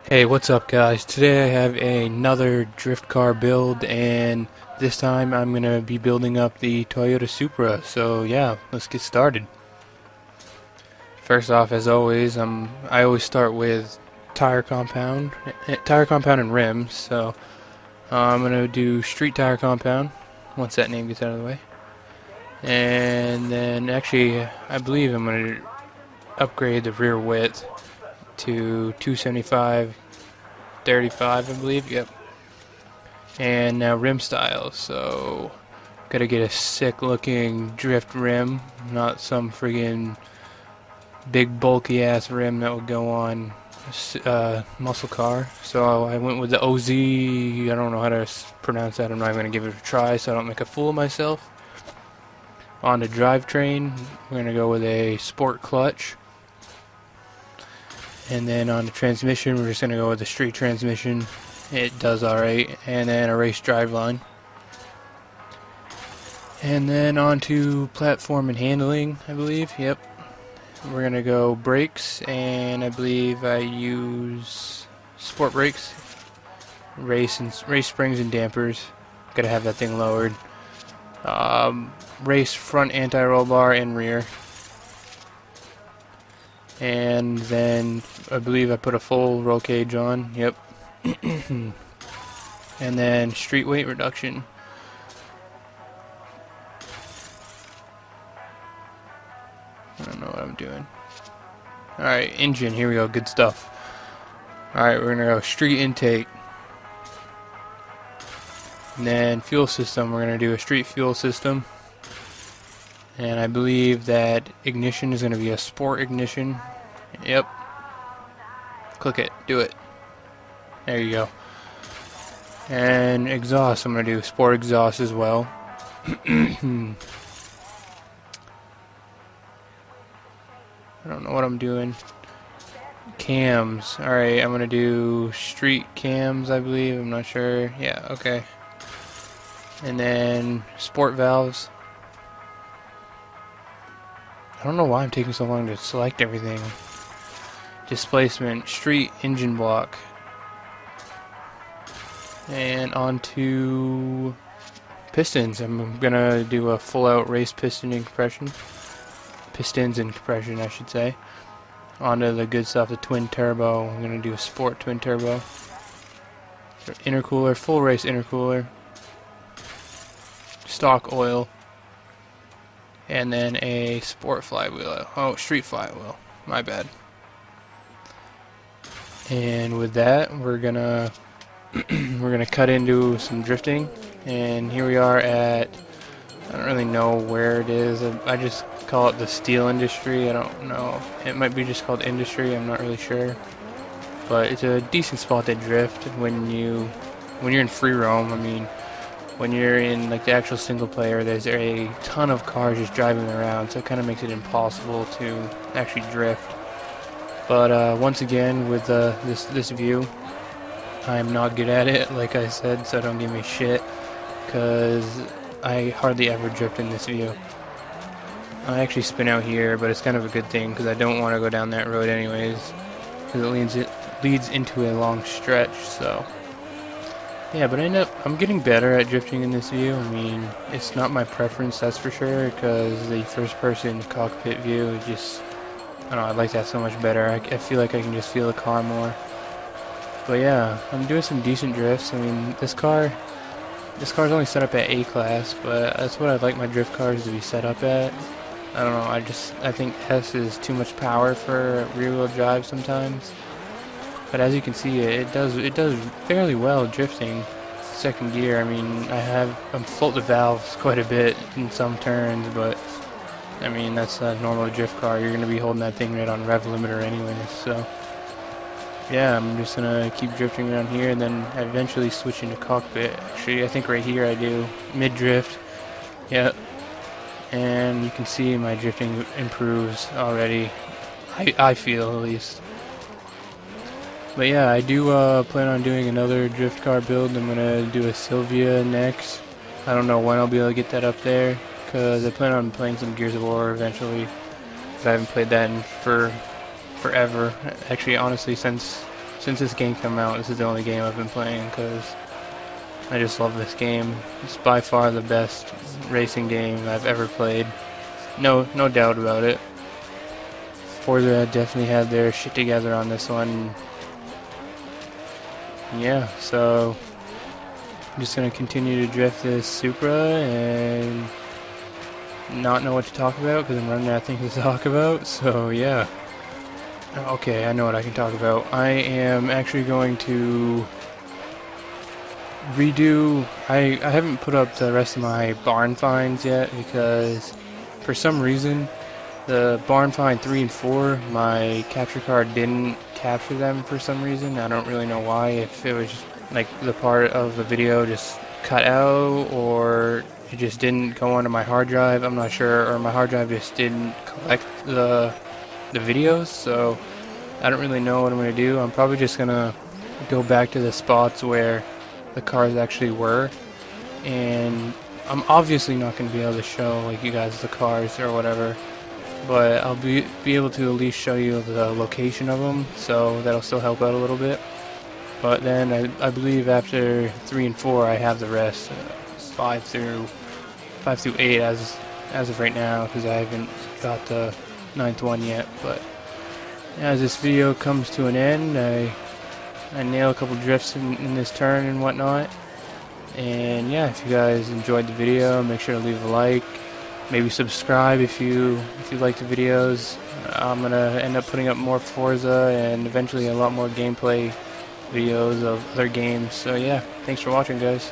Hey, what's up guys? Today I have another drift car build, and this time I'm going to be building up the Toyota Supra. So yeah, let's get started. First off, as always, I always start with tire compound and rims. So I'm going to do street tire compound once that name gets out of the way. And then actually I believe I'm going to upgrade the rear width to 275/35, I believe. Yep. And now rim style. So gotta get a sick looking drift rim, not some friggin' big bulky ass rim that would go on muscle car. So I went with the OZ. I don't know how to pronounce that. I'm not even gonna give it a try so I don't make a fool of myself. On the drivetrain, we're gonna go with a sport clutch. And then on the transmission, we're just going to go with the street transmission. It does alright. And then a race driveline. And then on to platform and handling, I believe. Yep. We're going to go brakes, and I believe I use sport brakes. Race springs and dampers. Got to have that thing lowered. Race front anti-roll bar and rear. And then I believe I put a full roll cage on. Yep. And then street weight reduction. I don't know what I'm doing. Alright, engine, here we go, good stuff. Alright, we're gonna go street intake. And then fuel system, we're gonna do a street fuel system. And I believe that ignition is going to be a sport ignition. Yep. Click it. Do it. There you go. And exhaust, I'm going to do sport exhaust as well. I don't know what I'm doing. Cams. Alright, I'm going to do street cams, I believe. I'm not sure. Yeah, okay. And then sport valves. I don't know why I'm taking so long to select everything. Displacement, street engine block. And on to pistons. I'm gonna do a full out race piston and compression. Pistons and compression, I should say. Onto the good stuff, the twin turbo. I'm gonna do a sport twin turbo. Intercooler, full race intercooler. Stock oil. And then a sport flywheel. Oh, street flywheel. My bad. And with that, we're gonna cut into some drifting. And here we are at, I don't really know where it is. I just call it the steel industry. I don't know. It might be just called industry. I'm not really sure. But it's a decent spot to drift when you're in free roam. I mean, when you're in like the actual single player, there's a ton of cars just driving around, so it kind of makes it impossible to actually drift. But once again, with this view, I'm not good at it, like I said, so don't give me shit, because I hardly ever drift in this view. I actually spin out here, but it's kind of a good thing, because I don't want to go down that road anyways, because it leads into a long stretch, so... Yeah, but I'm getting better at drifting in this view. I mean, it's not my preference, that's for sure, because the first-person cockpit view is just, I don't know, I like that so much better. I feel like I can just feel the car more. But yeah, I'm doing some decent drifts. I mean, this car's only set up at A-class, but that's what I'd like my drift cars to be set up at. I don't know, I think S is too much power for rear-wheel drive sometimes. But as you can see, it does fairly well drifting second gear. I mean, I'm float the valves quite a bit in some turns, but I mean that's a normal drift car. You're gonna be holding that thing right on rev limiter anyways. So yeah, I'm just gonna keep drifting around here, and then eventually switch into cockpit. Actually, I think right here I do mid drift. Yep. And you can see my drifting improves already. I feel at least. But yeah, I do plan on doing another drift car build. I'm gonna do a Sylvia next. I don't know when I'll be able to get that up there, because I plan on playing some Gears of War eventually. But I haven't played that in forever. Actually, honestly, since since this game came out, this is the only game I've been playing because I just love this game. It's by far the best racing game I've ever played. No doubt about it. Forza definitely had their shit together on this one. Yeah, so I'm just gonna continue to drift this Supra and not know what to talk about because I'm running out of things to talk about. So yeah. Okay, I know what I can talk about. I am actually going to redo. I haven't put up the rest of my barn finds yet because for some reason the barn find 3 and 4, my capture card didn't capture them for some reason. I don't really know why, if it was just like the part of the video just cut out or it just didn't go onto my hard drive. I'm not sure, or my hard drive just didn't collect the videos, so I don't really know what I'm going to do. I'm probably just going to go back to the spots where the cars actually were, and I'm obviously not going to be able to show like you guys the cars or whatever, but I'll be able to at least show you the location of them, so that'll still help out a little bit. But then I believe after 3 and 4 I have the rest, 5 through 8 as of right now, because I haven't got the 9th one yet. But as this video comes to an end, I nail a couple drifts in this turn and whatnot. And yeah, if you guys enjoyed the video, make sure to leave a like. Maybe subscribe if you like the videos. I'm gonna end up putting up more Forza and eventually a lot more gameplay videos of other games. So yeah, thanks for watching, guys.